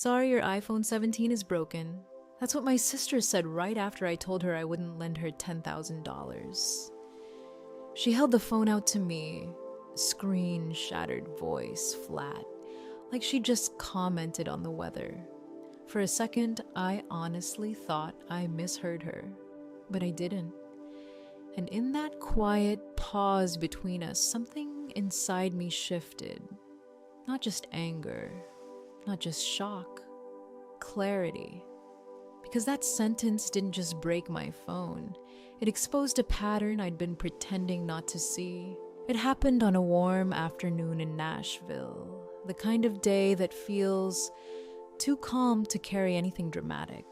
Sorry, your iPhone 17 is broken. That's what my sister said right after I told her I wouldn't lend her $10,000. She held the phone out to me, screen shattered, voice flat, like she just commented on the weather. For a second, I honestly thought I misheard her, but I didn't. And in that quiet pause between us, something inside me shifted. Not just anger, not just shock, clarity. Because that sentence didn't just break my phone. It exposed a pattern I'd been pretending not to see. It happened on a warm afternoon in Nashville, the kind of day that feels too calm to carry anything dramatic.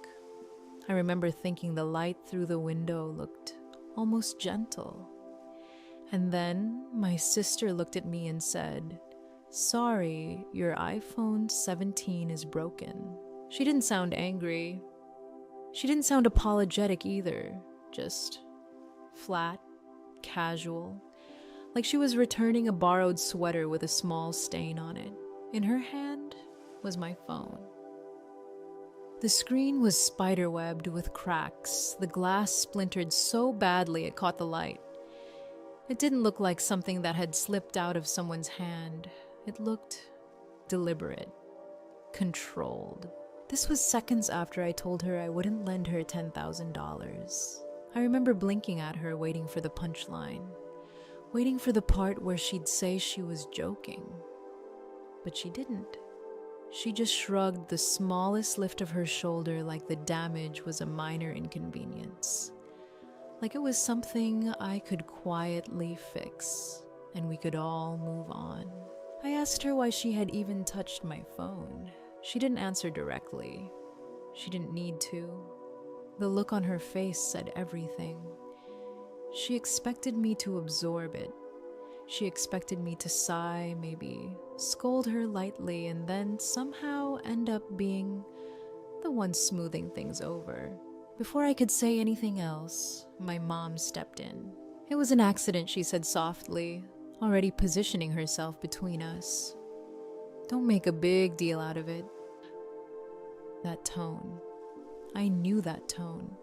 I remember thinking the light through the window looked almost gentle. And then my sister looked at me and said, "Sorry, your iPhone 17 is broken." She didn't sound angry. She didn't sound apologetic either, just flat, casual, like she was returning a borrowed sweater with a small stain on it. In her hand was my phone. The screen was spiderwebbed with cracks, the glass splintered so badly it caught the light. It didn't look like something that had slipped out of someone's hand. It looked deliberate, controlled. This was seconds after I told her I wouldn't lend her $10,000. I remember blinking at her, waiting for the punchline, waiting for the part where she'd say she was joking. But she didn't. She just shrugged the smallest lift of her shoulder like the damage was a minor inconvenience. Like it was something I could quietly fix, and we could all move on. I asked her why she had even touched my phone. She didn't answer directly. She didn't need to. The look on her face said everything. She expected me to absorb it. She expected me to sigh, maybe scold her lightly, and then somehow end up being the one smoothing things over. Before I could say anything else, my mom stepped in. "It was an accident," she said softly, already positioning herself between us. "Don't make a big deal out of it." That tone. I knew that tone.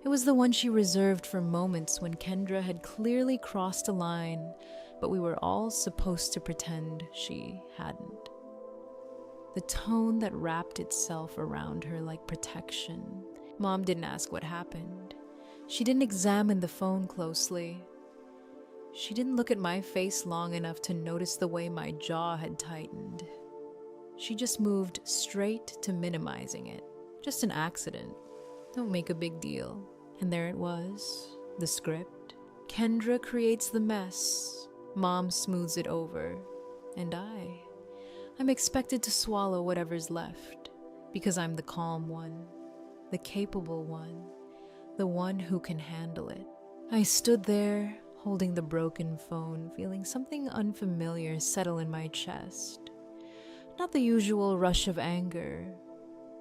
It was the one she reserved for moments when Kendra had clearly crossed a line, but we were all supposed to pretend she hadn't. The tone that wrapped itself around her like protection. Mom didn't ask what happened. She didn't examine the phone closely. She didn't look at my face long enough to notice the way my jaw had tightened. She just moved straight to minimizing it. Just an accident. Don't make a big deal. And there it was, the script. Kendra creates the mess. Mom smooths it over. And I'm expected to swallow whatever's left, because I'm the calm one, the capable one, the one who can handle it. I stood there, holding the broken phone, feeling something unfamiliar settle in my chest. Not the usual rush of anger,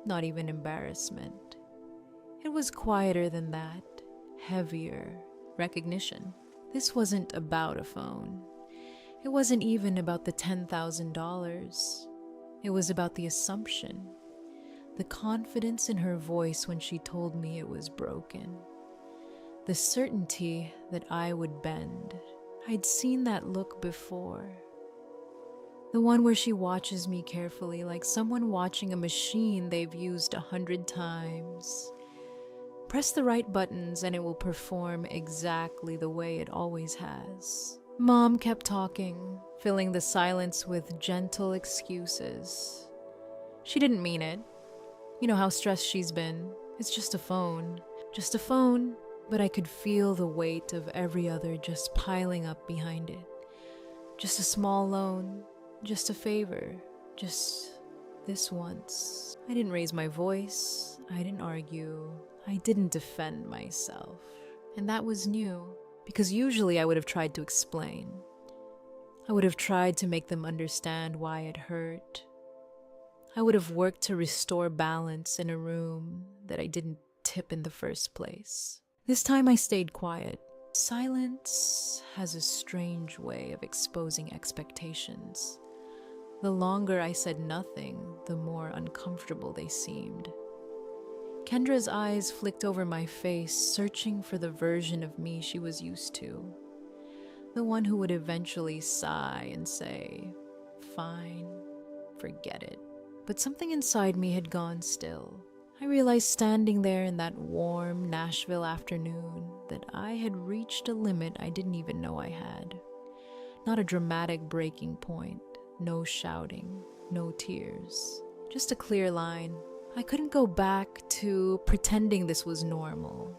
not even embarrassment. It was quieter than that, heavier, recognition. This wasn't about a phone. It wasn't even about the $10,000. It was about the assumption, the confidence in her voice when she told me it was broken, the certainty that I would bend. I'd seen that look before. The one where she watches me carefully, like someone watching a machine they've used 100 times. Press the right buttons and it will perform exactly the way it always has. Mom kept talking, filling the silence with gentle excuses. She didn't mean it. You know how stressed she's been. It's just a phone. Just a phone, but I could feel the weight of every other just piling up behind it. Just a small loan, just a favor, just this once. I didn't raise my voice. I didn't argue. I didn't defend myself. And that was new, because usually I would have tried to explain. I would have tried to make them understand why it hurt. I would have worked to restore balance in a room that I didn't tip in the first place. This time I stayed quiet. Silence has a strange way of exposing expectations. The longer I said nothing, the more uncomfortable they seemed. Kendra's eyes flicked over my face, searching for the version of me she was used to. The one who would eventually sigh and say, "Fine, forget it." But something inside me had gone still. I realized standing there in that warm Nashville afternoon that I had reached a limit I didn't even know I had. Not a dramatic breaking point, no shouting, no tears, just a clear line. I couldn't go back to pretending this was normal.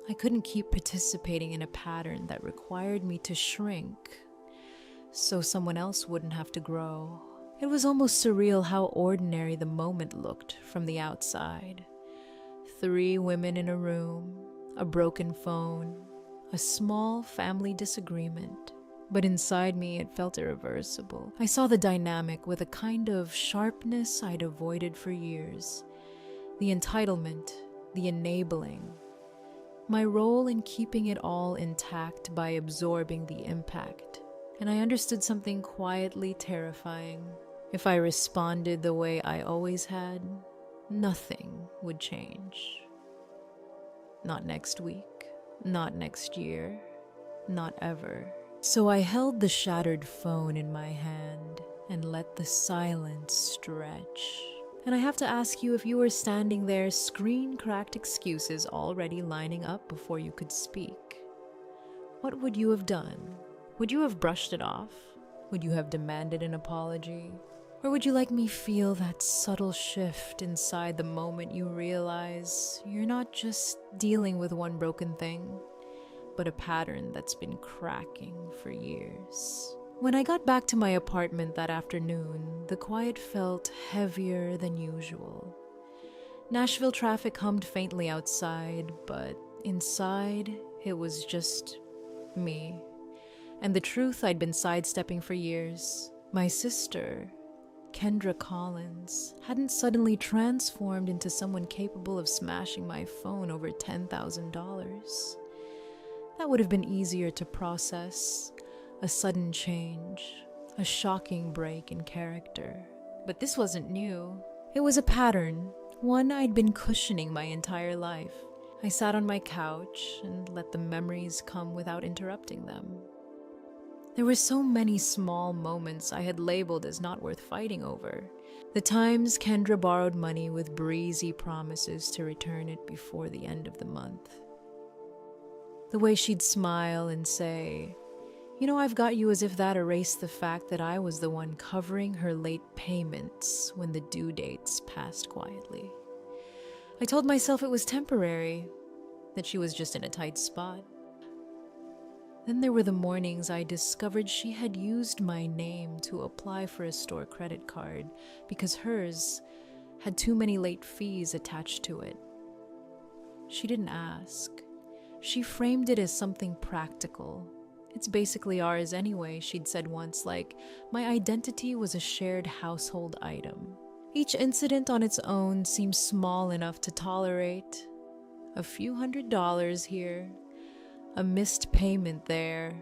I couldn't keep participating in a pattern that required me to shrink so someone else wouldn't have to grow. It was almost surreal how ordinary the moment looked from the outside. 3 women in a room, a broken phone, a small family disagreement. But inside me, it felt irreversible. I saw the dynamic with a kind of sharpness I'd avoided for years. The entitlement, the enabling. My role in keeping it all intact by absorbing the impact. And I understood something quietly terrifying. If I responded the way I always had, nothing would change. Not next week, not next year, not ever. So I held the shattered phone in my hand and let the silence stretch. And I have to ask you, if you were standing there, screen-cracked excuses already lining up before you could speak, what would you have done? Would you have brushed it off? Would you have demanded an apology? Or would you like me feel that subtle shift inside the moment you realize you're not just dealing with one broken thing, but a pattern that's been cracking for years? When I got back to my apartment that afternoon, the quiet felt heavier than usual. Nashville traffic hummed faintly outside, but inside, it was just me. And the truth I'd been sidestepping for years. My sister, Kendra Collins, hadn't suddenly transformed into someone capable of smashing my phone over $10,000. That would have been easier to process, a sudden change, a shocking break in character. But this wasn't new. It was a pattern, one I'd been cushioning my entire life. I sat on my couch and let the memories come without interrupting them. There were so many small moments I had labeled as not worth fighting over. The times Kendra borrowed money with breezy promises to return it before the end of the month. The way she'd smile and say, "You know, I've got you," as if that erased the fact that I was the one covering her late payments when the due dates passed quietly. I told myself it was temporary, that she was just in a tight spot. Then there were the mornings I discovered she had used my name to apply for a store credit card because hers had too many late fees attached to it. She didn't ask. She framed it as something practical. "It's basically ours anyway," she'd said once, like my identity was a shared household item. Each incident on its own seemed small enough to tolerate. A few $100s here, a missed payment there,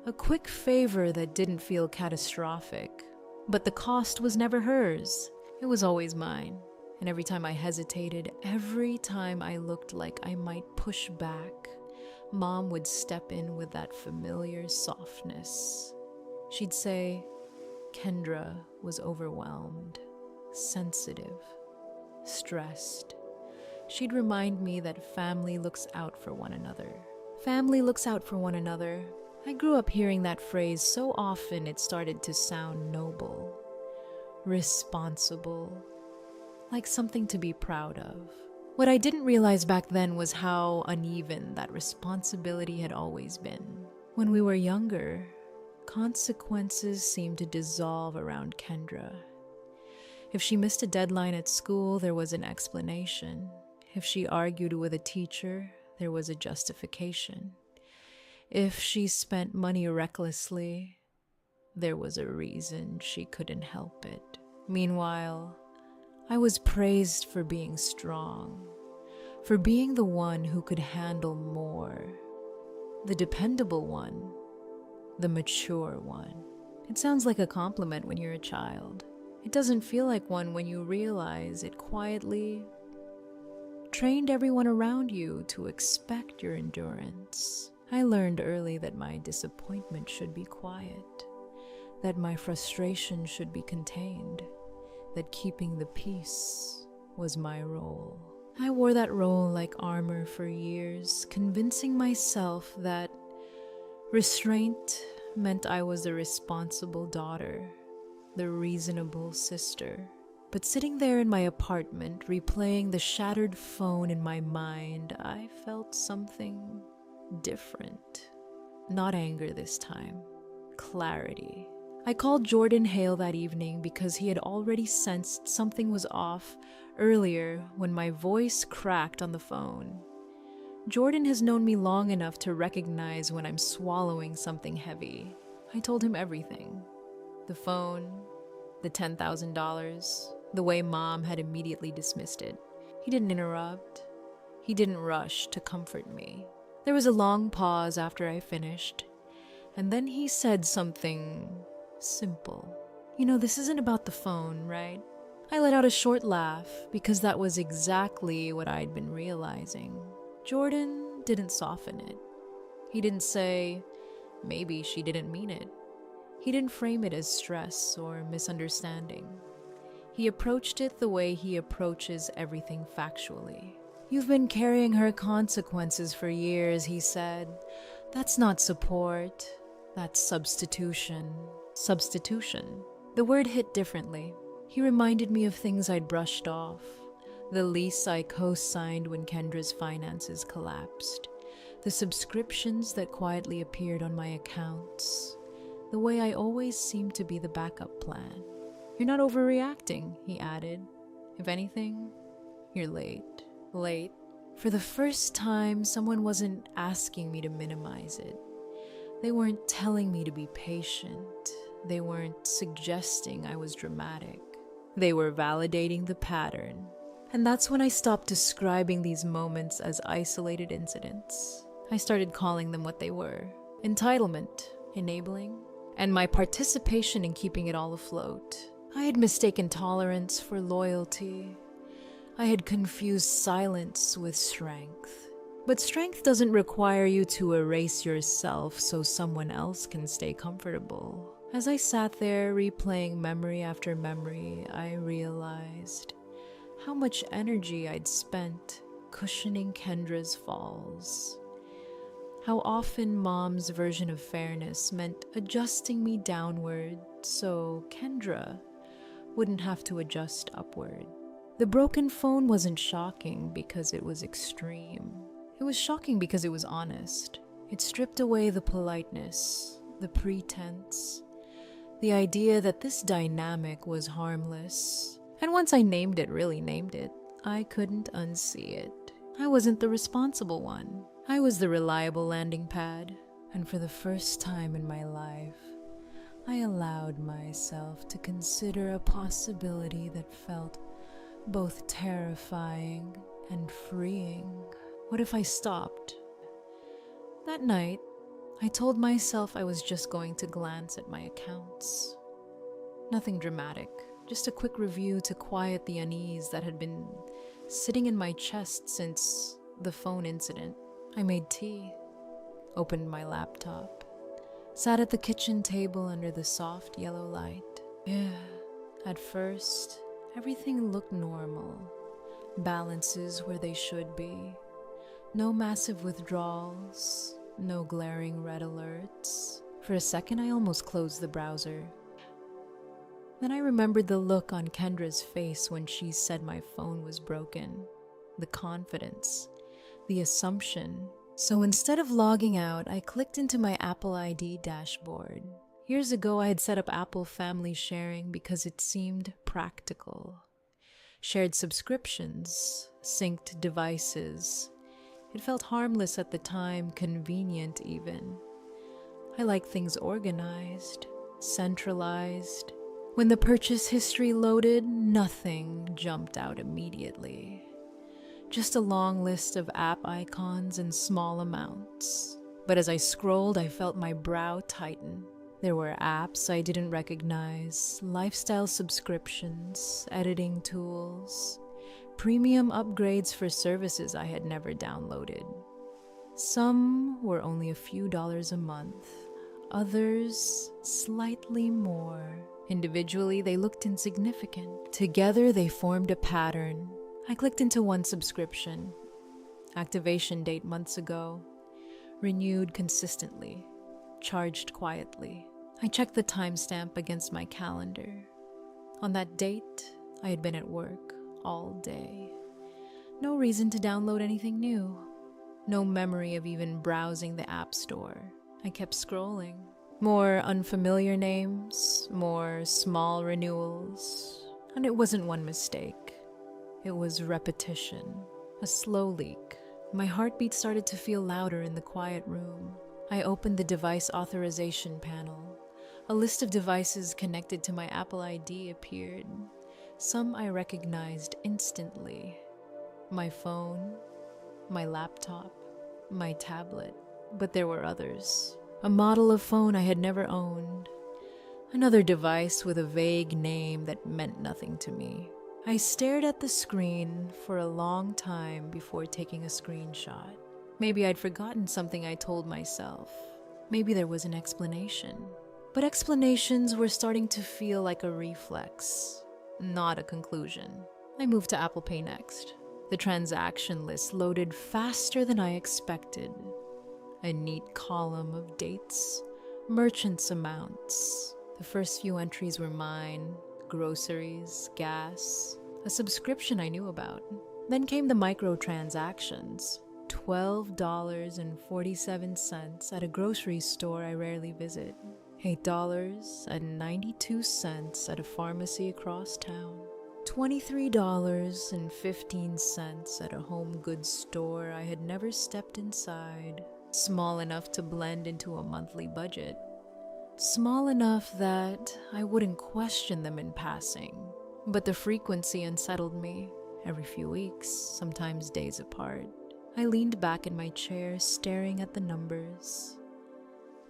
a quick favor that didn't feel catastrophic. But the cost was never hers. It was always mine. And every time I hesitated, every time I looked like I might push back, Mom would step in with that familiar softness. She'd say, Kendra was overwhelmed, sensitive, stressed. She'd remind me that family looks out for one another. Family looks out for one another. I grew up hearing that phrase so often it started to sound noble, responsible, like something to be proud of. What I didn't realize back then was how uneven that responsibility had always been. When we were younger, consequences seemed to dissolve around Kendra. If she missed a deadline at school, there was an explanation. If she argued with a teacher, there was a justification. If she spent money recklessly, there was a reason she couldn't help it. Meanwhile, I was praised for being strong, for being the one who could handle more, the dependable one, the mature one. It sounds like a compliment when you're a child. It doesn't feel like one when you realize it quietly trained everyone around you to expect your endurance. I learned early that my disappointment should be quiet, that my frustration should be contained, that keeping the peace was my role. I wore that role like armor for years, convincing myself that restraint meant I was the responsible daughter, the reasonable sister. But sitting there in my apartment, replaying the shattered phone in my mind, I felt something different. Not anger this time, clarity. I called Jordan Hale that evening because he had already sensed something was off earlier when my voice cracked on the phone. Jordan has known me long enough to recognize when I'm swallowing something heavy. I told him everything. The phone, the $10,000, the way Mom had immediately dismissed it. He didn't interrupt. He didn't rush to comfort me. There was a long pause after I finished, and then he said something simple. You know, this isn't about the phone, right? I let out a short laugh because that was exactly what I'd been realizing. Jordan didn't soften it. He didn't say, maybe she didn't mean it. He didn't frame it as stress or misunderstanding. He approached it the way he approaches everything factually. You've been carrying her consequences for years, he said. That's not support. That's substitution. Substitution. The word hit differently. He reminded me of things I'd brushed off. The lease I co-signed when Kendra's finances collapsed. The subscriptions that quietly appeared on my accounts. The way I always seemed to be the backup plan. You're not overreacting, he added. If anything, you're late. Late. For the first time, someone wasn't asking me to minimize it. They weren't telling me to be patient. They weren't suggesting I was dramatic. They were validating the pattern. And that's when I stopped describing these moments as isolated incidents. I started calling them what they were. Entitlement, enabling, and my participation in keeping it all afloat. I had mistaken tolerance for loyalty. I had confused silence with strength. But strength doesn't require you to erase yourself so someone else can stay comfortable. As I sat there replaying memory after memory, I realized how much energy I'd spent cushioning Kendra's falls. How often Mom's version of fairness meant adjusting me downward so Kendra wouldn't have to adjust upward. The broken phone wasn't shocking because it was extreme. It was shocking because it was honest. It stripped away the politeness, the pretense, the idea that this dynamic was harmless. And once I really named it, I couldn't unsee it. I wasn't the responsible one. I was the reliable landing pad. And for the first time in my life, I allowed myself to consider a possibility that felt both terrifying and freeing. What if I stopped? That night, I told myself I was just going to glance at my accounts. Nothing dramatic, just a quick review to quiet the unease that had been sitting in my chest since the phone incident. I made tea, opened my laptop, sat at the kitchen table under the soft yellow light. At first, everything looked normal. Balances where they should be. No massive withdrawals, no glaring red alerts. For a second, I almost closed the browser. Then I remembered the look on Kendra's face when she said my phone was broken. The confidence, the assumption. So instead of logging out, I clicked into my Apple ID dashboard. Years ago, I had set up Apple Family Sharing because it seemed practical. Shared subscriptions, synced devices. It felt harmless at the time, convenient even. I like things organized, centralized. When the purchase history loaded, nothing jumped out immediately. Just a long list of app icons and small amounts. But as I scrolled, I felt my brow tighten. There were apps I didn't recognize, lifestyle subscriptions, editing tools, premium upgrades for services I had never downloaded. Some were only a few dollars a month, others slightly more. Individually, they looked insignificant. Together, they formed a pattern. I clicked into one subscription. Activation date months ago. Renewed consistently. Charged quietly. I checked the timestamp against my calendar. On that date, I had been at work all day. No reason to download anything new. No memory of even browsing the app store. I kept scrolling. More unfamiliar names, more small renewals. And it wasn't one mistake. It was repetition. A slow leak. My heartbeat started to feel louder in the quiet room. I opened the device authorization panel. A list of devices connected to my Apple ID appeared. Some I recognized instantly. My phone, my laptop, my tablet. But there were others. A model of phone I had never owned. Another device with a vague name that meant nothing to me. I stared at the screen for a long time before taking a screenshot. Maybe I'd forgotten something I told myself. Maybe there was an explanation. But explanations were starting to feel like a reflex, not a conclusion. I moved to Apple Pay next. The transaction list loaded faster than I expected. A neat column of dates, merchants' amounts. The first few entries were mine, groceries, gas, a subscription I knew about. Then came the microtransactions, $12.47 at a grocery store I rarely visit, $8.92 at a pharmacy across town, $23.15 at a home goods store I had never stepped inside. Small enough to blend into a monthly budget. Small enough that I wouldn't question them in passing. But the frequency unsettled me. Every few weeks, sometimes days apart, I leaned back in my chair, staring at the numbers,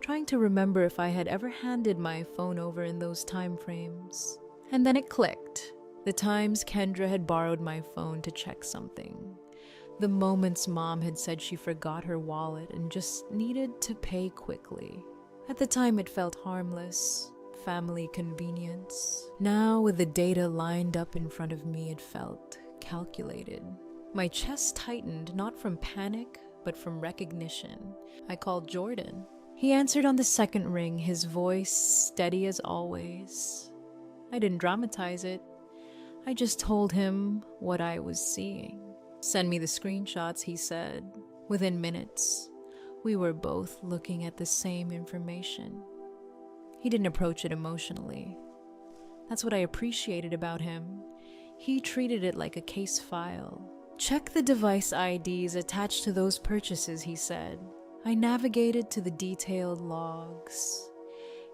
trying to remember if I had ever handed my phone over in those time frames. And then it clicked. The times Kendra had borrowed my phone to check something. The moments Mom had said she forgot her wallet and just needed to pay quickly. At the time it felt harmless, family convenience. Now with the data lined up in front of me, it felt calculated. My chest tightened, not from panic, but from recognition. I called Jordan. He answered on the second ring, his voice steady as always. I didn't dramatize it. I just told him what I was seeing. Send me the screenshots, he said. Within minutes, we were both looking at the same information. He didn't approach it emotionally. That's what I appreciated about him. He treated it like a case file. Check the device IDs attached to those purchases, he said. I navigated to the detailed logs.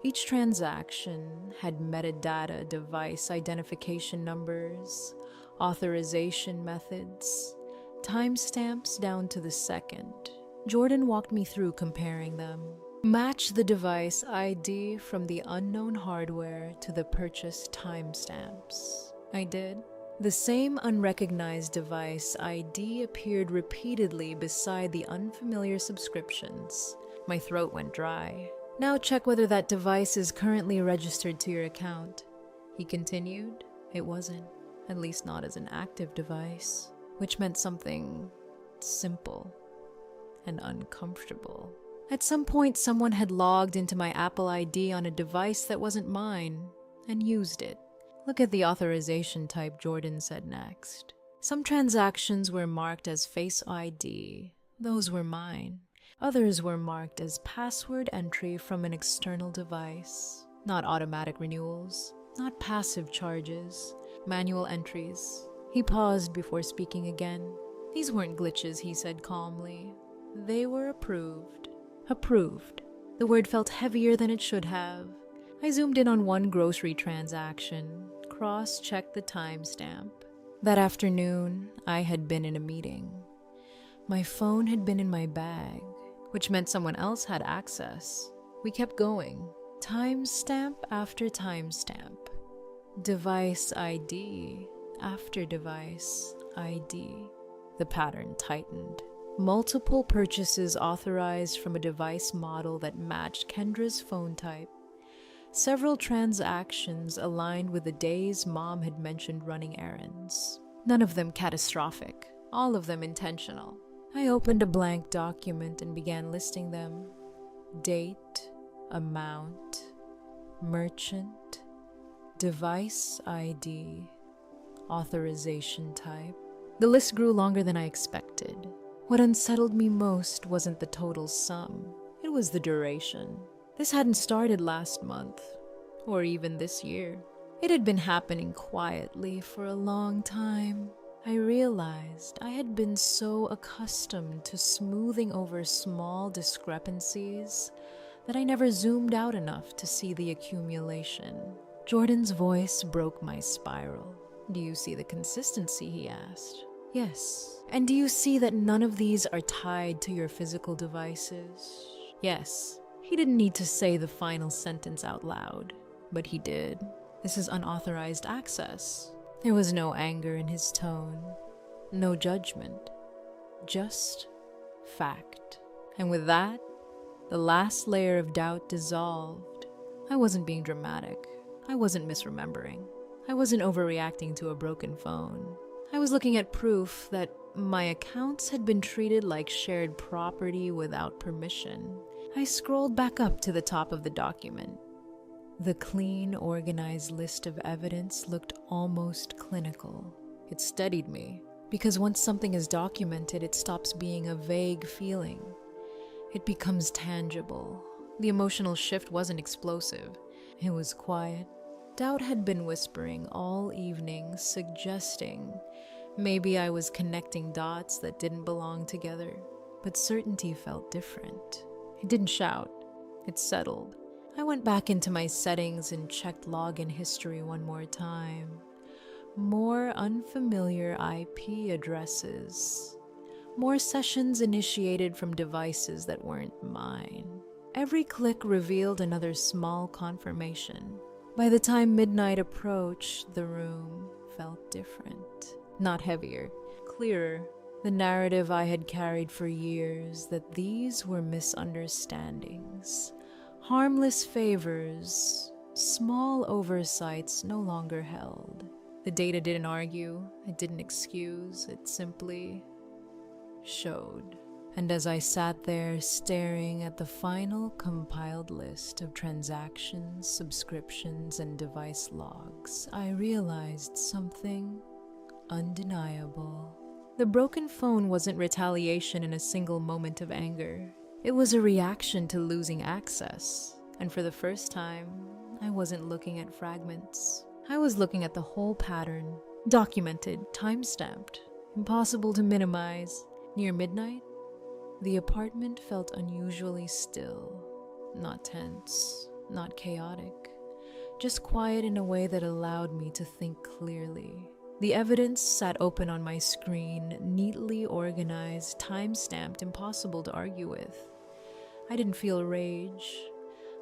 Each transaction had metadata, device identification numbers, authorization methods, timestamps down to the second. Jordan walked me through comparing them. Match the device ID from the unknown hardware to the purchase timestamps. I did. The same unrecognized device ID appeared repeatedly beside the unfamiliar subscriptions. My throat went dry. Now check whether that device is currently registered to your account. He continued. It wasn't, at least not as an active device, which meant something simple and uncomfortable. At some point, someone had logged into my Apple ID on a device that wasn't mine and used it. Look at the authorization type, Jordan said next. Some transactions were marked as Face ID. Those were mine. Others were marked as password entry from an external device. Not automatic renewals, not passive charges, manual entries. He paused before speaking again. These weren't glitches, he said calmly. They were approved. Approved. The word felt heavier than it should have. I zoomed in on one grocery transaction, cross-checked the timestamp. That afternoon, I had been in a meeting. My phone had been in my bag, which meant someone else had access. We kept going. Timestamp after timestamp. Device ID after device ID. The pattern tightened. Multiple purchases authorized from a device model that matched Kendra's phone type. Several transactions aligned with the days Mom had mentioned running errands. None of them catastrophic, all of them intentional. I opened a blank document and began listing them. Date, amount, merchant, device ID, authorization type. The list grew longer than I expected. What unsettled me most wasn't the total sum, it was the duration. This hadn't started last month, or even this year. It had been happening quietly for a long time. I realized I had been so accustomed to smoothing over small discrepancies that I never zoomed out enough to see the accumulation. Jordan's voice broke my spiral. "Do you see the consistency?" he asked. "Yes." "And do you see that none of these are tied to your physical devices?" "Yes." He didn't need to say the final sentence out loud, but he did. "This is unauthorized access." There was no anger in his tone, no judgment, just fact. And with that, the last layer of doubt dissolved. I wasn't being dramatic. I wasn't misremembering. I wasn't overreacting to a broken phone. I was looking at proof that my accounts had been treated like shared property without permission. I scrolled back up to the top of the document. The clean, organized list of evidence looked almost clinical. It steadied me, because once something is documented, it stops being a vague feeling. It becomes tangible. The emotional shift wasn't explosive. It was quiet. Doubt had been whispering all evening, suggesting maybe I was connecting dots that didn't belong together. But certainty felt different. It didn't shout. It settled. I went back into my settings and checked login history one more time. More unfamiliar IP addresses. More sessions initiated from devices that weren't mine. Every click revealed another small confirmation. By the time midnight approached, the room felt different. Not heavier, clearer. The narrative I had carried for years that these were misunderstandings. Harmless favors, small oversights no longer held. The data didn't argue, it didn't excuse, it simply showed. And as I sat there staring at the final compiled list of transactions, subscriptions, and device logs, I realized something undeniable. The broken phone wasn't retaliation in a single moment of anger. It was a reaction to losing access. And for the first time, I wasn't looking at fragments. I was looking at the whole pattern, documented, time-stamped, impossible to minimize. Near midnight, the apartment felt unusually still, not tense, not chaotic, just quiet in a way that allowed me to think clearly. The evidence sat open on my screen, neatly organized, time-stamped, impossible to argue with. I didn't feel rage.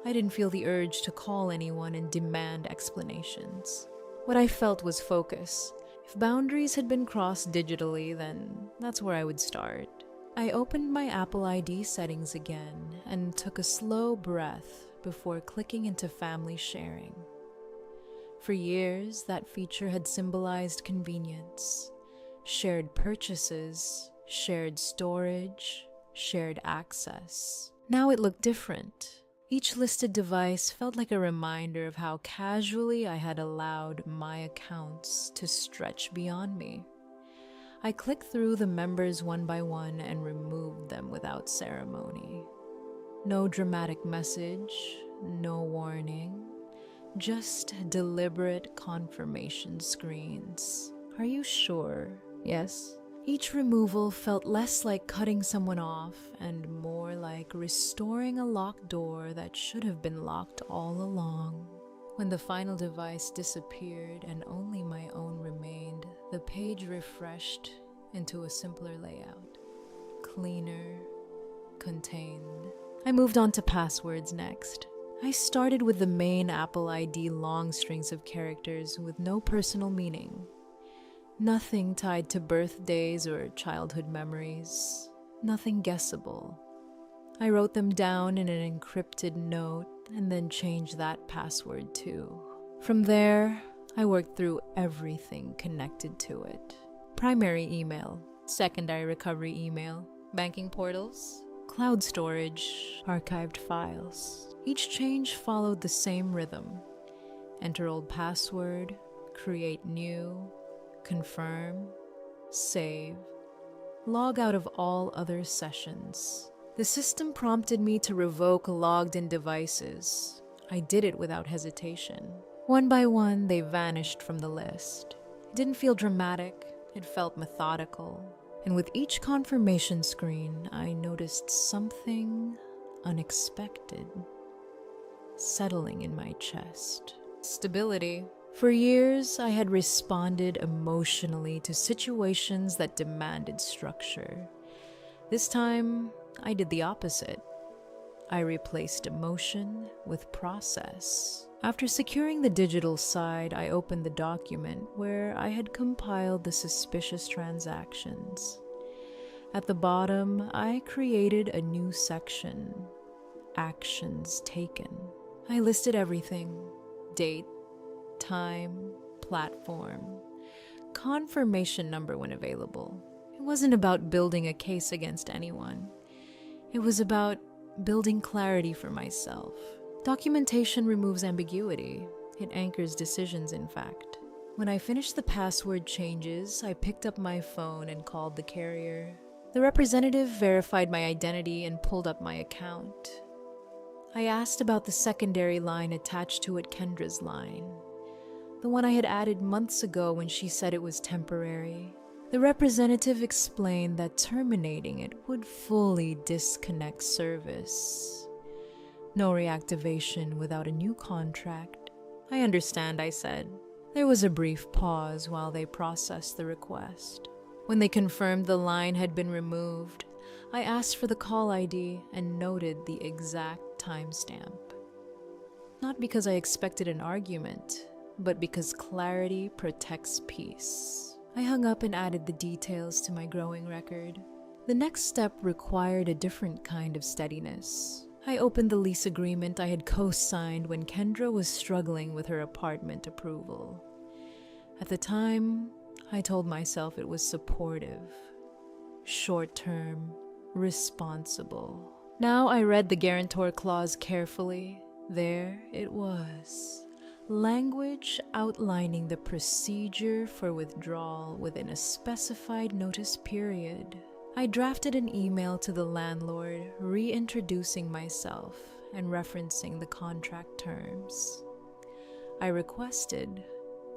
I didn't feel the urge to call anyone and demand explanations. What I felt was focus. If boundaries had been crossed digitally, then that's where I would start. I opened my Apple ID settings again and took a slow breath before clicking into family sharing. For years, that feature had symbolized convenience. Shared purchases, shared storage, shared access. Now it looked different. Each listed device felt like a reminder of how casually I had allowed my accounts to stretch beyond me. I clicked through the members one by one and removed them without ceremony. No dramatic message, no warning. Just deliberate confirmation screens. Are you sure? Yes. Each removal felt less like cutting someone off and more like restoring a locked door that should have been locked all along. When the final device disappeared and only my own remained, the page refreshed into a simpler layout. Cleaner, contained. I moved on to passwords next. I started with the main Apple ID long strings of characters with no personal meaning. Nothing tied to birthdays or childhood memories. Nothing guessable. I wrote them down in an encrypted note and then changed that password too. From there, I worked through everything connected to it. Primary email, secondary recovery email, banking portals, cloud storage, archived files. Each change followed the same rhythm. Enter old password, create new, confirm, save, log out of all other sessions. The system prompted me to revoke logged-in devices. I did it without hesitation. One by one, they vanished from the list. It didn't feel dramatic, it felt methodical. And with each confirmation screen, I noticed something unexpected settling in my chest. Stability. For years, I had responded emotionally to situations that demanded structure. This time, I did the opposite. I replaced emotion with process. After securing the digital side, I opened the document where I had compiled the suspicious transactions. At the bottom, I created a new section, Actions Taken. I listed everything: date, time, platform, confirmation number when available. It wasn't about building a case against anyone. It was about building clarity for myself. Documentation removes ambiguity. It anchors decisions, in fact. When I finished the password changes, I picked up my phone and called the carrier. The representative verified my identity and pulled up my account. I asked about the secondary line attached to it, Kendra's line, the one I had added months ago when she said it was temporary. The representative explained that terminating it would fully disconnect service. No reactivation without a new contract. I understand, I said. There was a brief pause while they processed the request. When they confirmed the line had been removed, I asked for the call ID and noted the exact timestamp. Not because I expected an argument, but because clarity protects peace. I hung up and added the details to my growing record. The next step required a different kind of steadiness. I opened the lease agreement I had co-signed when Kendra was struggling with her apartment approval. At the time, I told myself it was supportive, short-term, responsible. Now I read the guarantor clause carefully. There it was. Language outlining the procedure for withdrawal within a specified notice period. I drafted an email to the landlord, reintroducing myself and referencing the contract terms. I requested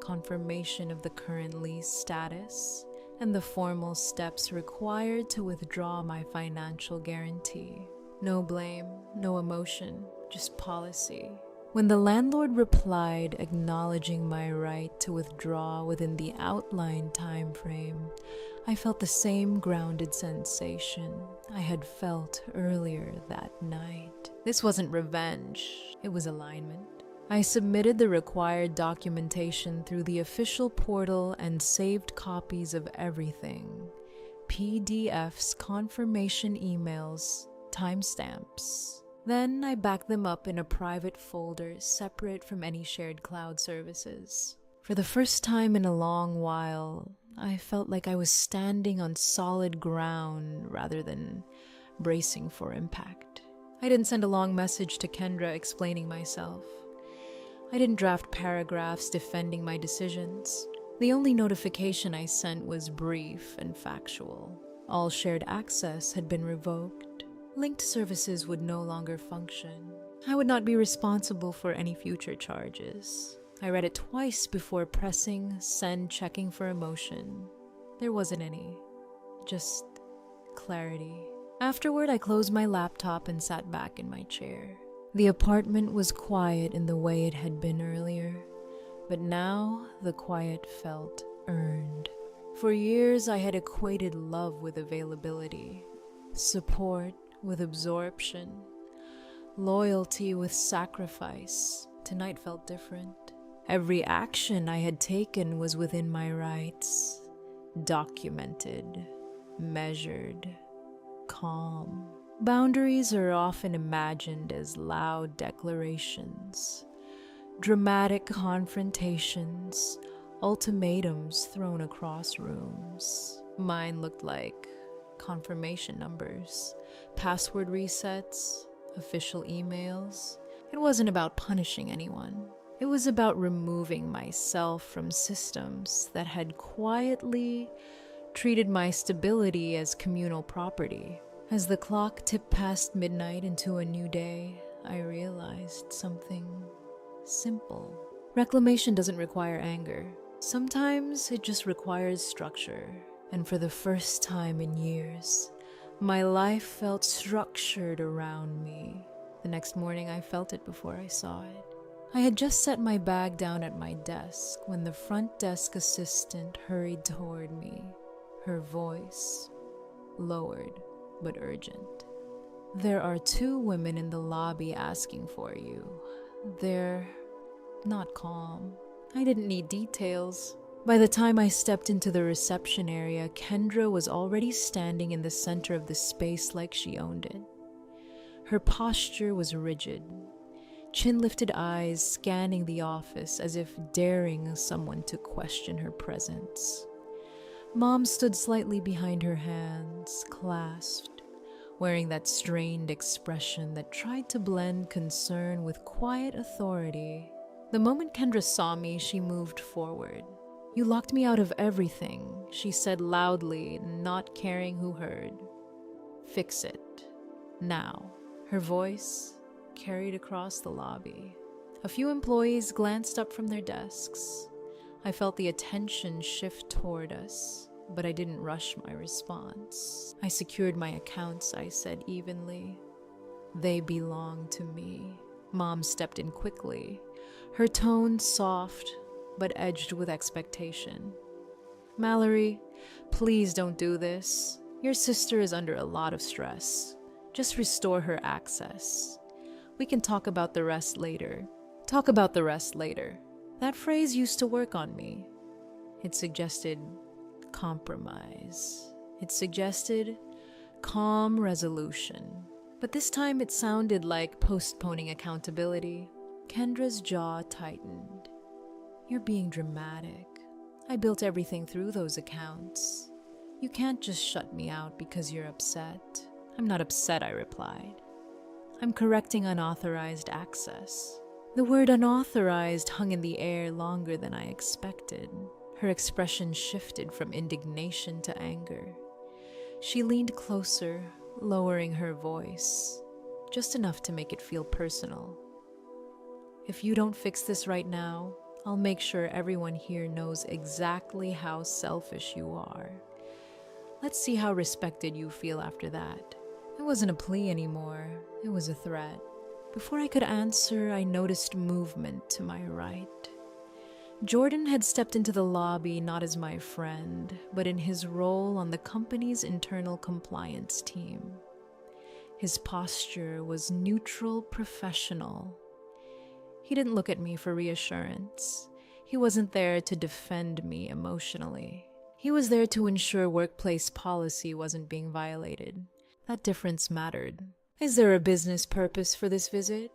confirmation of the current lease status and the formal steps required to withdraw my financial guarantee. No blame, no emotion, just policy. When the landlord replied, acknowledging my right to withdraw within the outlined time frame, I felt the same grounded sensation I had felt earlier that night. This wasn't revenge, it was alignment. I submitted the required documentation through the official portal and saved copies of everything: PDFs, confirmation emails, timestamps. Then I backed them up in a private folder separate from any shared cloud services. For the first time in a long while, I felt like I was standing on solid ground rather than bracing for impact. I didn't send a long message to Kendra explaining myself. I didn't draft paragraphs defending my decisions. The only notification I sent was brief and factual. All shared access had been revoked. Linked services would no longer function. I would not be responsible for any future charges. I read it twice before pressing send, checking for emotion. There wasn't any, just clarity. Afterward, I closed my laptop and sat back in my chair. The apartment was quiet in the way it had been earlier, but now the quiet felt earned. For years, I had equated love with availability, support with absorption, Loyalty with sacrifice. Tonight felt different. Every action I had taken was within my rights. Documented, measured, calm. Boundaries are often imagined as loud declarations, dramatic confrontations, ultimatums thrown across rooms. Mine looked like confirmation numbers, password resets, official emails. It wasn't about punishing anyone. It was about removing myself from systems that had quietly treated my stability as communal property. As the clock tipped past midnight into a new day, I realized something simple. Reclamation doesn't require anger. Sometimes it just requires structure. And for the first time in years, my life felt structured around me. The next morning, I felt it before I saw it. I had just set my bag down at my desk when the front desk assistant hurried toward me, her voice lowered but urgent. "There are 2 women in the lobby asking for you. They're not calm." I didn't need details. By the time I stepped into the reception area, Kendra was already standing in the center of the space like she owned it. Her posture was rigid, chin-lifted eyes scanning the office as if daring someone to question her presence. Mom stood slightly behind her hands, clasped, wearing that strained expression that tried to blend concern with quiet authority. The moment Kendra saw me, she moved forward. "You locked me out of everything," she said loudly, not caring who heard. "Fix it. Now." Her voice carried across the lobby. A few employees glanced up from their desks. I felt the attention shift toward us, but I didn't rush my response. "I secured my accounts," I said evenly. "They belong to me." Mom stepped in quickly, her tone soft but edged with expectation. "Mallory, please don't do this. Your sister is under a lot of stress. Just restore her access. We can talk about the rest later." Talk about the rest later. That phrase used to work on me. It suggested compromise. It suggested calm resolution. But this time it sounded like postponing accountability. Kendra's jaw tightened. "You're being dramatic. I built everything through those accounts. You can't just shut me out because you're upset." "I'm not upset," I replied. "I'm correcting unauthorized access." The word unauthorized hung in the air longer than I expected. Her expression shifted from indignation to anger. She leaned closer, lowering her voice, just enough to make it feel personal. "If you don't fix this right now, I'll make sure everyone here knows exactly how selfish you are. Let's see how respected you feel after that." It wasn't a plea anymore. It was a threat. Before I could answer, I noticed movement to my right. Jordan had stepped into the lobby not as my friend, but in his role on the company's internal compliance team. His posture was neutral, professional. He didn't look at me for reassurance. He wasn't there to defend me emotionally. He was there to ensure workplace policy wasn't being violated. That difference mattered. "Is there a business purpose for this visit?"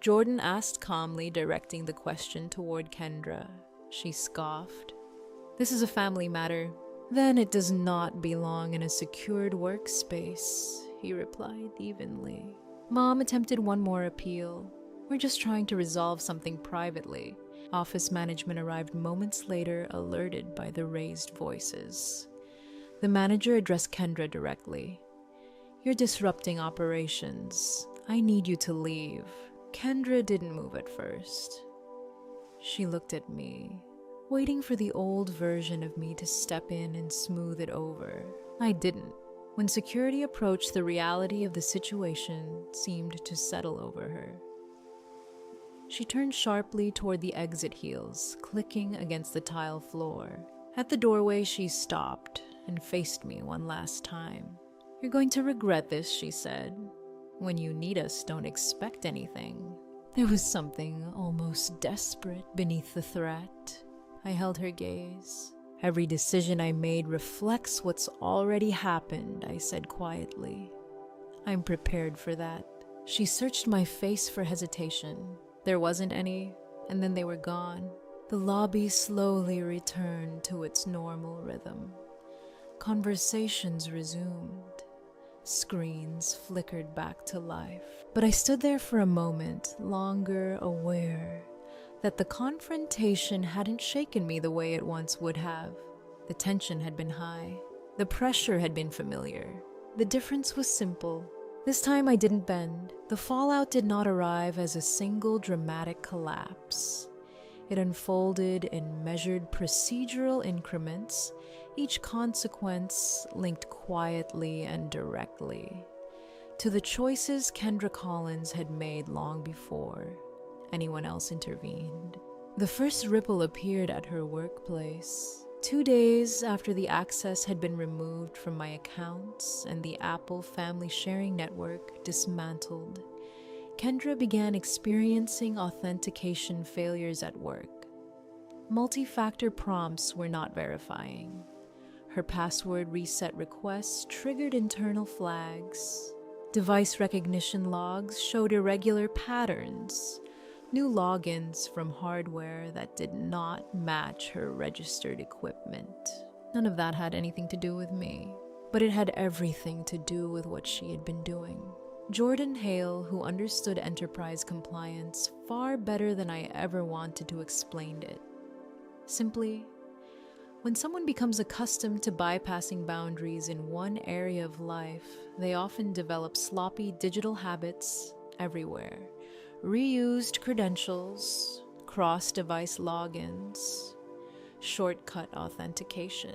Jordan asked calmly, directing the question toward Kendra. She scoffed. "This is a family matter." "Then it does not belong in a secured workspace," he replied evenly. Mom attempted one more appeal. "We're just trying to resolve something privately." Office management arrived moments later, alerted by the raised voices. The manager addressed Kendra directly. "You're disrupting operations. I need you to leave." Kendra didn't move at first. She looked at me, waiting for the old version of me to step in and smooth it over. I didn't. When security approached, the reality of the situation seemed to settle over her. She turned sharply toward the exit heels, clicking against the tile floor. At the doorway, she stopped and faced me one last time. "You're going to regret this," she said. When you need us, don't expect anything. There was something almost desperate beneath the threat. I held her gaze. Every decision I made reflects what's already happened, I said quietly. I'm prepared for that. She searched my face for hesitation. There wasn't any, and then they were gone. The lobby slowly returned to its normal rhythm. Conversations resumed. Screens flickered back to life. But I stood there for a moment, longer aware that the confrontation hadn't shaken me the way it once would have. The tension had been high. The pressure had been familiar. The difference was simple. This time I didn't bend. The fallout did not arrive as a single dramatic collapse. It unfolded in measured procedural increments, each consequence linked quietly and directly to the choices Kendra Collins had made long before anyone else intervened. The first ripple appeared at her workplace. 2 days after the access had been removed from my accounts and the Apple family sharing network dismantled, Kendra began experiencing authentication failures at work. Multi-factor prompts were not verifying. Her password reset requests triggered internal flags. Device recognition logs showed irregular patterns, new logins from hardware that did not match her registered equipment. None of that had anything to do with me, but it had everything to do with what she had been doing. Jordan Hale, who understood enterprise compliance far better than I ever wanted to explain it. Simply, when someone becomes accustomed to bypassing boundaries in one area of life, they often develop sloppy digital habits everywhere. Reused credentials, cross-device logins, shortcut authentication.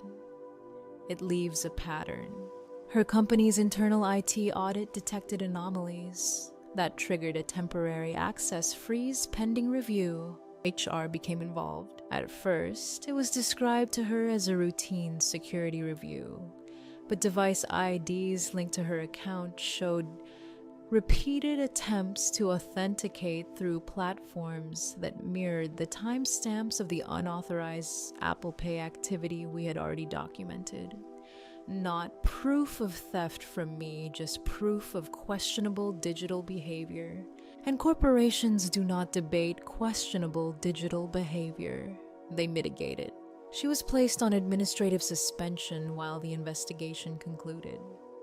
It leaves a pattern. Her company's internal IT audit detected anomalies that triggered a temporary access freeze pending review. HR became involved. At first, it was described to her as a routine security review, but device IDs linked to her account showed repeated attempts to authenticate through platforms that mirrored the timestamps of the unauthorized Apple Pay activity we had already documented. Not proof of theft from me, just proof of questionable digital behavior. And corporations do not debate questionable digital behavior. They mitigate it. She was placed on administrative suspension while the investigation concluded.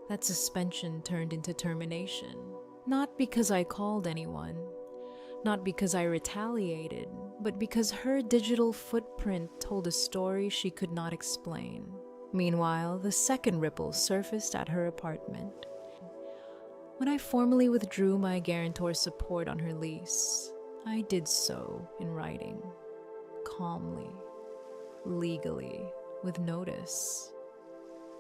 That suspension turned into termination. Not because I called anyone, not because I retaliated, but because her digital footprint told a story she could not explain. Meanwhile, the second ripple surfaced at her apartment. When I formally withdrew my guarantor support on her lease, I did so in writing, calmly, legally, with notice.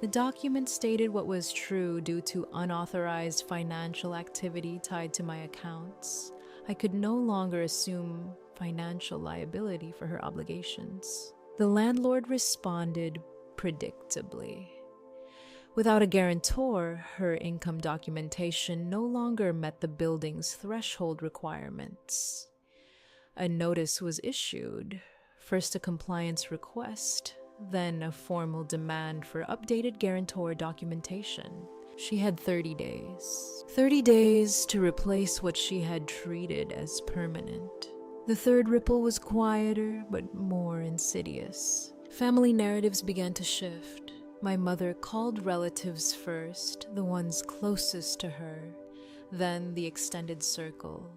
The document stated what was true due to unauthorized financial activity tied to my accounts. I could no longer assume financial liability for her obligations. The landlord responded predictably. Without a guarantor, her income documentation no longer met the building's threshold requirements. A notice was issued, first a compliance request, then a formal demand for updated guarantor documentation. She had 30 days. 30 days to replace what she had treated as permanent. The third ripple was quieter, but more insidious. Family narratives began to shift. My mother called relatives first, the ones closest to her, then the extended circle.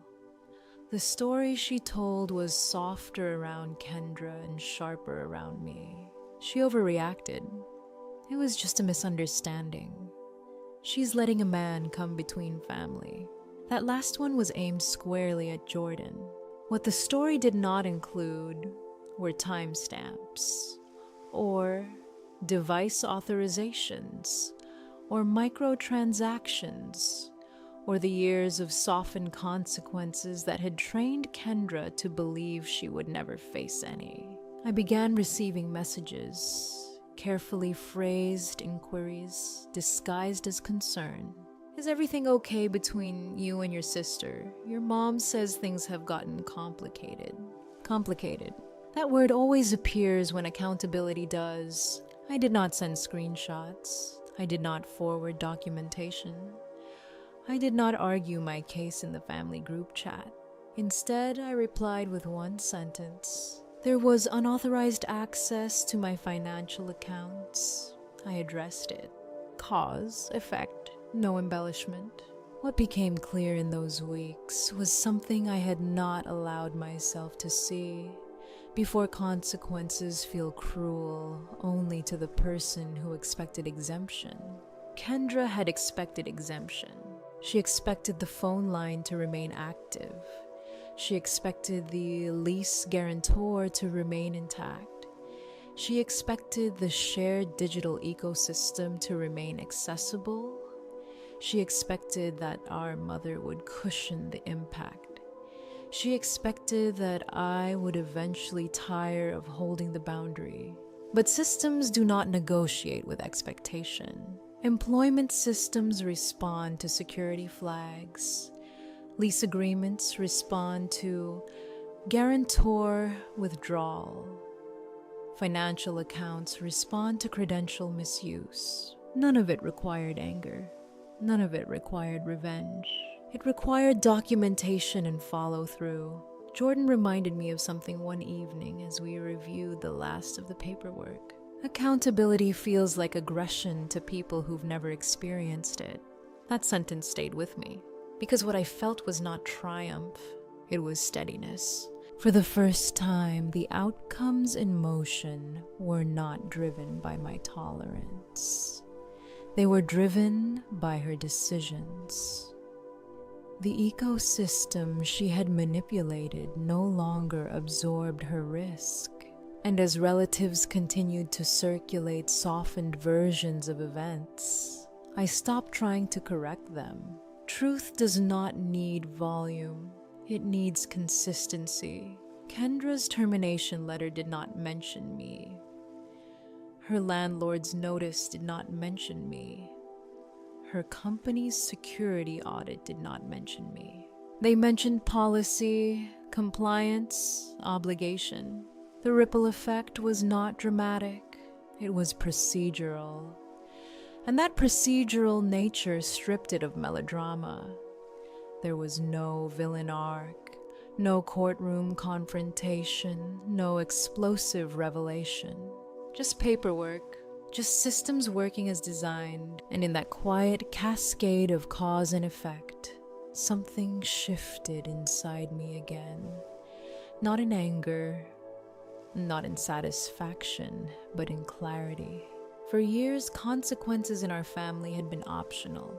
The story she told was softer around Kendra and sharper around me. She overreacted. It was just a misunderstanding. She's letting a man come between family. That last one was aimed squarely at Jordan. What the story did not include were timestamps, or device authorizations, or microtransactions, or the years of softened consequences that had trained Kendra to believe she would never face any. I began receiving messages, carefully phrased inquiries disguised as concern. Is everything okay between you and your sister? Your mom says things have gotten complicated. Complicated. That word always appears when accountability does. I did not send screenshots. I did not forward documentation. I did not argue my case in the family group chat. Instead, I replied with one sentence. There was unauthorized access to my financial accounts. I addressed it. Cause, effect, no embellishment. What became clear in those weeks was something I had not allowed myself to see. Before consequences feel cruel only to the person who expected exemption. Kendra had expected exemption. She expected the phone line to remain active. She expected the lease guarantor to remain intact. She expected the shared digital ecosystem to remain accessible. She expected that our mother would cushion the impact. She expected that I would eventually tire of holding the boundary. But systems do not negotiate with expectation. Employment systems respond to security flags. Lease agreements respond to guarantor withdrawal. Financial accounts respond to credential misuse. None of it required anger. None of it required revenge. It required documentation and follow-through. Jordan reminded me of something one evening as we reviewed the last of the paperwork. Accountability feels like aggression to people who've never experienced it. That sentence stayed with me, because what I felt was not triumph, it was steadiness. For the first time, the outcomes in motion were not driven by my tolerance. They were driven by her decisions. The ecosystem she had manipulated no longer absorbed her risk. And as relatives continued to circulate softened versions of events, I stopped trying to correct them. Truth does not need volume. It needs consistency. Kendra's termination letter did not mention me. Her landlord's notice did not mention me. Her company's security audit did not mention me. They mentioned policy, compliance, obligation. The ripple effect was not dramatic. It was procedural. And that procedural nature stripped it of melodrama. There was no villain arc, no courtroom confrontation, no explosive revelation. Just paperwork, just systems working as designed. And in that quiet cascade of cause and effect, something shifted inside me again. Not in anger, not in satisfaction, but in clarity. For years, consequences in our family had been optional.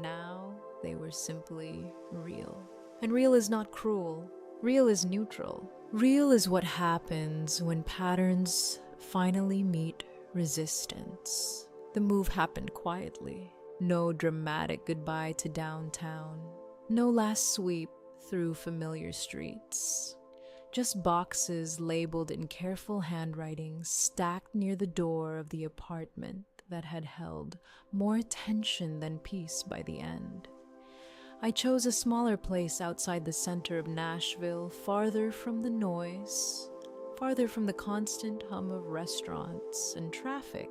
Now, they were simply real. And real is not cruel. Real is neutral. Real is what happens when patterns finally meet resistance. The move happened quietly. No dramatic goodbye to downtown. No last sweep through familiar streets. Just boxes labeled in careful handwriting stacked near the door of the apartment that had held more tension than peace by the end. I chose a smaller place outside the center of Nashville, farther from the noise, farther from the constant hum of restaurants and traffic,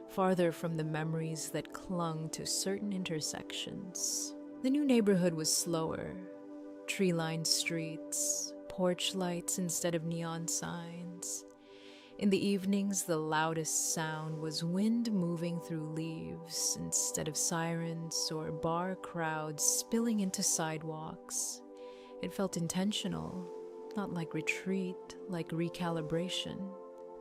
farther from the memories that clung to certain intersections. The new neighborhood was slower, tree-lined streets, porch lights instead of neon signs. In the evenings, the loudest sound was wind moving through leaves instead of sirens or bar crowds spilling into sidewalks. It felt intentional, not like retreat, like recalibration.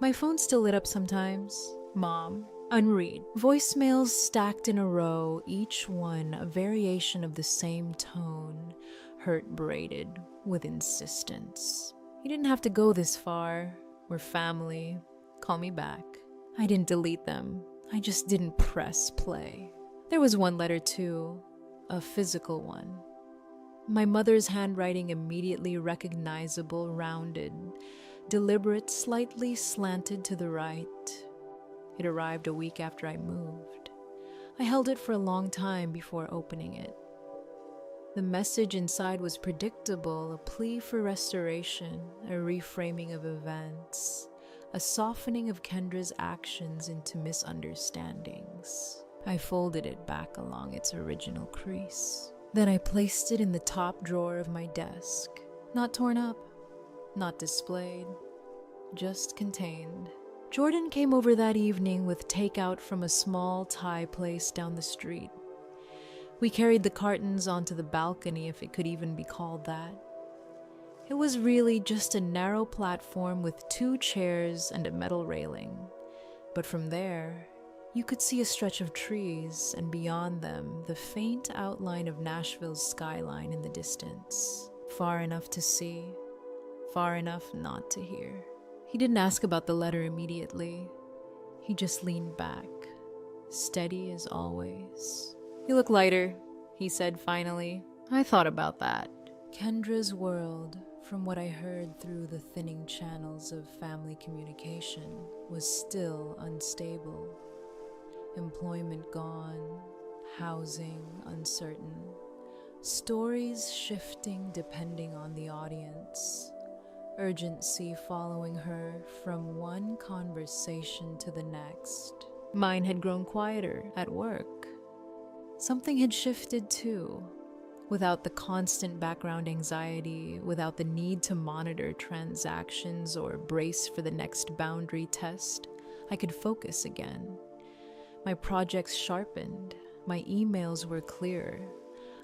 My phone still lit up sometimes. Mom, unread. Voicemails stacked in a row, each one a variation of the same tone, hurt braided with insistence. You didn't have to go this far. We're family. Call me back. I didn't delete them. I just didn't press play. There was one letter too, a physical one. My mother's handwriting immediately recognizable, rounded, deliberate, slightly slanted to the right. It arrived a week after I moved. I held it for a long time before opening it. The message inside was predictable, a plea for restoration, a reframing of events, a softening of Kendra's actions into misunderstandings. I folded it back along its original crease. Then I placed it in the top drawer of my desk, not torn up, not displayed, just contained. Jordan came over that evening with takeout from a small Thai place down the street. We carried the cartons onto the balcony, if it could even be called that. It was really just a narrow platform with 2 chairs and a metal railing. But from there, you could see a stretch of trees, and beyond them, the faint outline of Nashville's skyline in the distance. Far enough to see, far enough not to hear. He didn't ask about the letter immediately. He just leaned back, steady as always. "You look lighter," he said finally. "I thought about that." Kendra's world, from what I heard through the thinning channels of family communication, was still unstable. Employment gone, housing uncertain, stories shifting depending on the audience, urgency following her from one conversation to the next. Mine had grown quieter at work. Something had shifted too. Without the constant background anxiety, without the need to monitor transactions or brace for the next boundary test, I could focus again. My projects sharpened. My emails were clearer.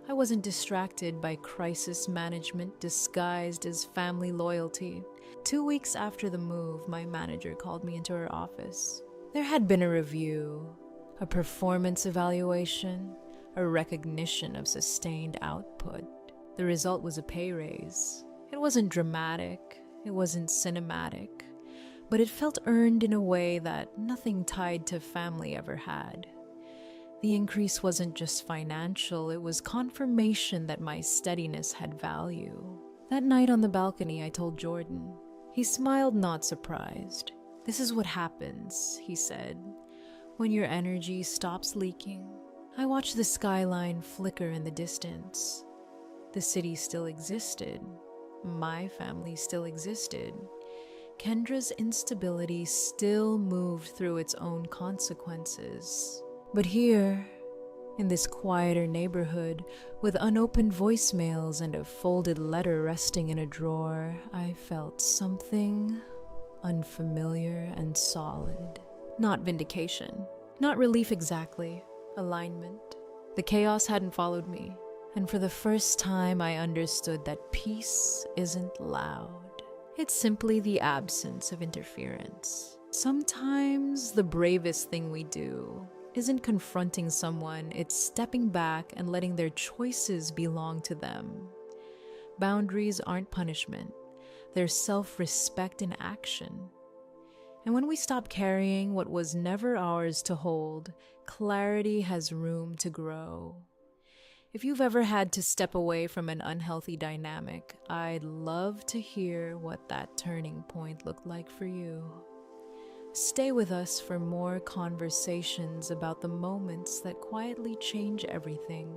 I wasn't distracted by crisis management disguised as family loyalty. 2 weeks after the move, my manager called me into her office. There had been a review, a performance evaluation, a recognition of sustained output. The result was a pay raise. It wasn't dramatic, it wasn't cinematic, but it felt earned in a way that nothing tied to family ever had. The increase wasn't just financial, it was confirmation that my steadiness had value. That night on the balcony, I told Jordan. He smiled, not surprised. "This is what happens," he said, "when your energy stops leaking." I watched the skyline flicker in the distance. The city still existed. My family still existed. Kendra's instability still moved through its own consequences. But here, in this quieter neighborhood, with unopened voicemails and a folded letter resting in a drawer, I felt something unfamiliar and solid. Not vindication, not relief exactly, alignment. The chaos hadn't followed me, and for the first time I understood that peace isn't loud. It's simply the absence of interference. Sometimes the bravest thing we do isn't confronting someone, it's stepping back and letting their choices belong to them. Boundaries aren't punishment, they're self-respect in action. And when we stop carrying what was never ours to hold, clarity has room to grow. If you've ever had to step away from an unhealthy dynamic, I'd love to hear what that turning point looked like for you. Stay with us for more conversations about the moments that quietly change everything.